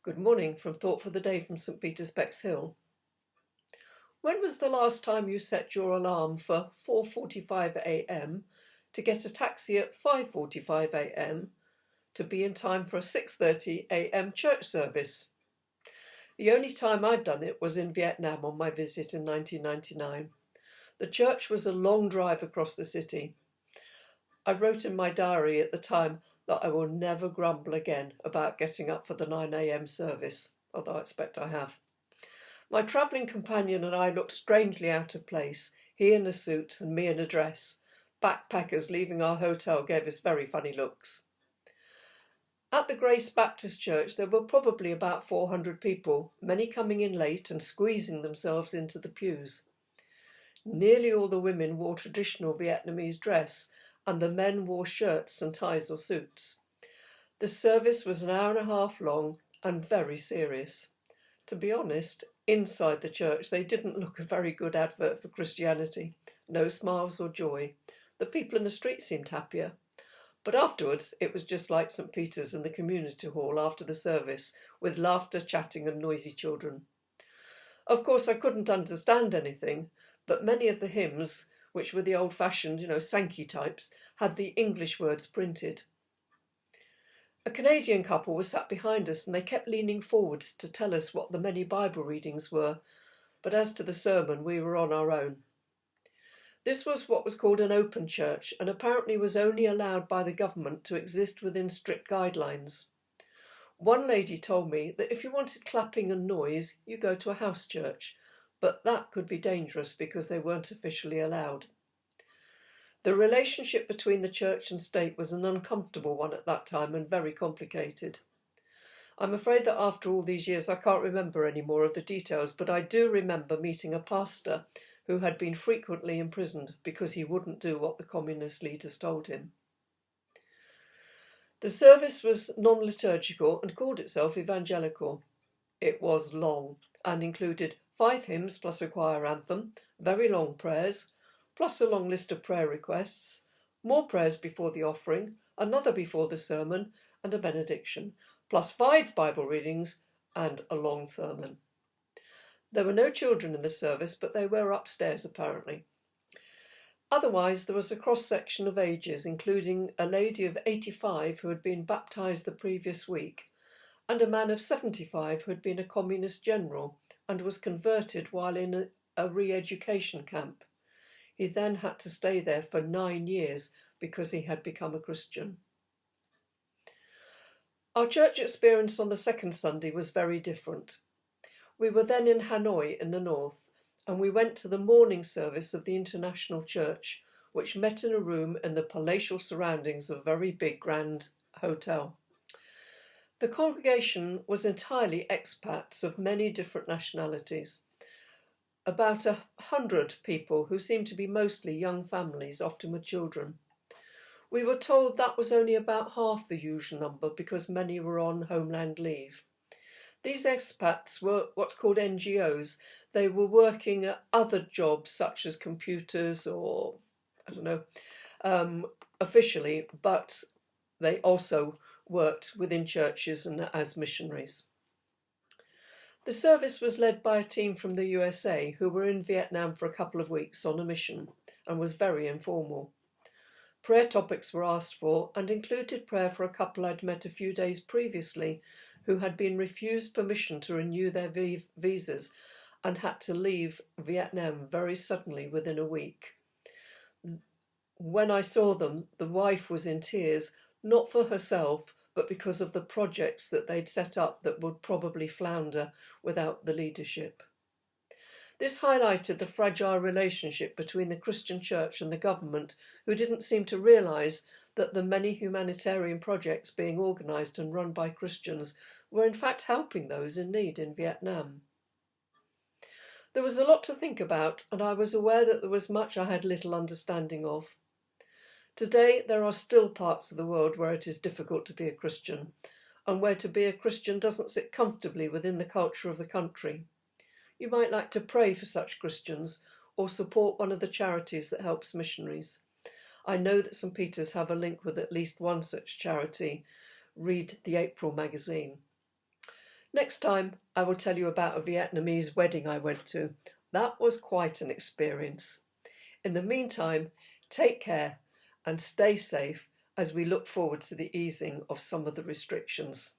Good morning from Thought for the Day from St Peter's Bexhill. When was the last time you set your alarm for 4:45 a.m. to get a taxi at 5:45 a.m. to be in time for a 6:30 a.m. church service? The only time I've done it was in Vietnam on my visit in 1999. The church was a long drive across the city. I wrote in my diary at the time that I will never grumble again about getting up for the 9 a.m. service, although I expect I have. My travelling companion and I looked strangely out of place, he in a suit and me in a dress. Backpackers leaving our hotel gave us very funny looks. At the Grace Baptist Church there were probably about 400 people, many coming in late and squeezing themselves into the pews. Nearly all the women wore traditional Vietnamese dress, and the men wore shirts and ties or suits. The service was an hour and a half long and very serious. To be honest, inside the church they didn't look a very good advert for Christianity. No smiles or joy. The people in the street seemed happier. But afterwards it was just like St Peter's in the community hall after the service, with laughter, chatting and noisy children. Of course I couldn't understand anything, but many of the hymns, which were the old-fashioned, Sankey types, had the English words printed. A Canadian couple was sat behind us and they kept leaning forwards to tell us what the many Bible readings were, but as to the sermon, we were on our own. This was what was called an open church and apparently was only allowed by the government to exist within strict guidelines. One lady told me that if you wanted clapping and noise, you go to a house church, but that could be dangerous because they weren't officially allowed. The relationship between the church and state was an uncomfortable one at that time and very complicated. I'm afraid that after all these years I can't remember any more of the details, but I do remember meeting a pastor who had been frequently imprisoned because he wouldn't do what the communist leaders told him. The service was non-liturgical and called itself evangelical. It was long and included 5 hymns plus a choir anthem, very long prayers, plus a long list of prayer requests, more prayers before the offering, another before the sermon, and a benediction, plus 5 Bible readings and a long sermon. There were no children in the service, but they were upstairs apparently. Otherwise, there was a cross-section of ages, including a lady of 85 who had been baptised the previous week, and a man of 75 who had been a communist general and was converted while in a re-education camp. He then had to stay there for 9 years because he had become a Christian. Our church experience on the second Sunday was very different. We were then in Hanoi in the north, and we went to the morning service of the International Church, which met in a room in the palatial surroundings of a very big grand hotel. The congregation was entirely expats of many different nationalities. About 100 people who seemed to be mostly young families, often with children. We were told that was only about half the usual number because many were on homeland leave. These expats were what's called NGOs. They were working at other jobs such as computers or, officially, but they also worked within churches and as missionaries. The service was led by a team from the USA who were in Vietnam for a couple of weeks on a mission and was very informal. Prayer topics were asked for and included prayer for a couple I'd met a few days previously who had been refused permission to renew their visas and had to leave Vietnam very suddenly within a week. When I saw them, the wife was in tears, not for herself, but because of the projects that they'd set up that would probably flounder without the leadership. This highlighted the fragile relationship between the Christian church and the government, who didn't seem to realise that the many humanitarian projects being organised and run by Christians were in fact helping those in need in Vietnam. There was a lot to think about, and I was aware that there was much I had little understanding of. Today, there are still parts of the world where it is difficult to be a Christian, and where to be a Christian doesn't sit comfortably within the culture of the country. You might like to pray for such Christians or support one of the charities that helps missionaries. I know that St Peter's have a link with at least one such charity. Read the April magazine. Next time, I will tell you about a Vietnamese wedding I went to. That was quite an experience. In the meantime, take care and stay safe as we look forward to the easing of some of the restrictions.